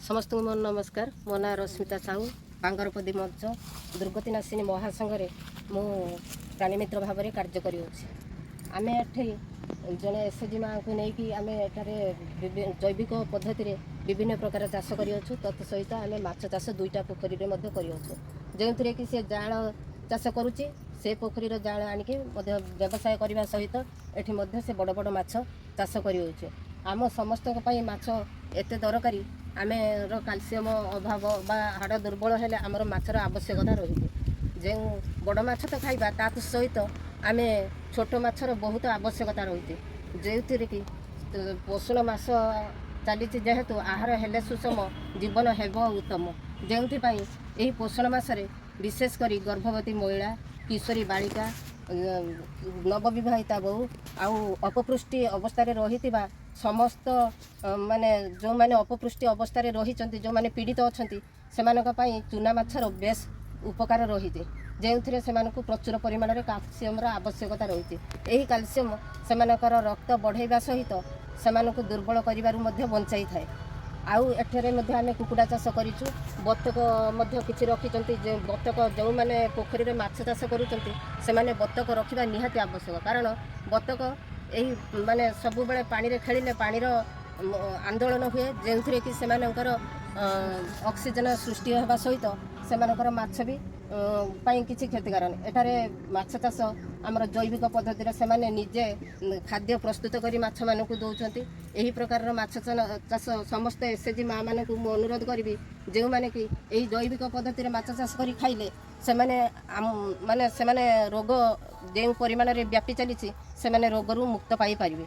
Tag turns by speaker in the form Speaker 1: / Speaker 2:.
Speaker 1: समस्त को मोर नमस्कार। मो ना रश्मिता साहू बांगरपदी मंच दुर्गति नाशिनी महासंघ मु प्राणी मित्र भाव में कार्य करें। जड़े एसएचजी माँ को लेकिन आम एठारे जैविक पद्धति विभिन्न प्रकार चाष करूँ। तत् सहित आम माछ चाष दुईटा पोखरी जो थी कि सी जाल चाष करुच्ची से पोखरीर जाल आणिकी व्यवसाय करने सहित एटी से बड़ बड़ माछ चाष कर आम समस्त माछ एत दरकारी आमर कैल्शियम अभाव बा हाड़ दुर्बल हेले आमर माछर आवश्यकता रही जो बड़ माछ तो खाइबा ता सहित आम छोट माछर बहुत आवश्यकता रही जो थी कि पोषण मास चली जेहेतु आहार हेले सुषम जीवन हेब उत्तम जो यही पोषण मासरे विशेषकर गर्भवती महिला किशोरी बालिका नवविवाहिता बहु आउ अपपृष्टि अवस्था रही समस्त माने जो माने अपपृष्टि अवस्था रही जो माने पीड़ित अच्छा से चूना माछर बेस उपकार रही जो प्रचुर परिमाण में कैल्शियम आवश्यकता रही यही कैल्शियम से रक्त बढ़ाइबा सहित से दुर्बल कर बंचाई थाए। आउ एठरे आम कुकुड़ा चाष करूँ बतक किसी रखी बतक जो मैंने पोखरी में माछ चाष करुँचे बतक रखा निहाती आवश्यक कारण बतक यही माने सब बेले पानी खेलिले पानीर आंदोलन हुए जो थी कि ऑक्सीजन सृष्टि होगा सहित से माछ भी किसी क्षतिकार एठारे माछ चाष आमर जैविक पद्धति से निजे खाद्य प्रस्तुत कर माछ मान दौरान यही प्रकार माछ चाष समस्त एसएचजी माँ मान को अनुरोध करी जो मैंने कि यही जैविक पद्धति माछ चाष कर खाइले से माने से रोग जो परिमाण में व्यापी चली से रोग मुक्त पाई पारे।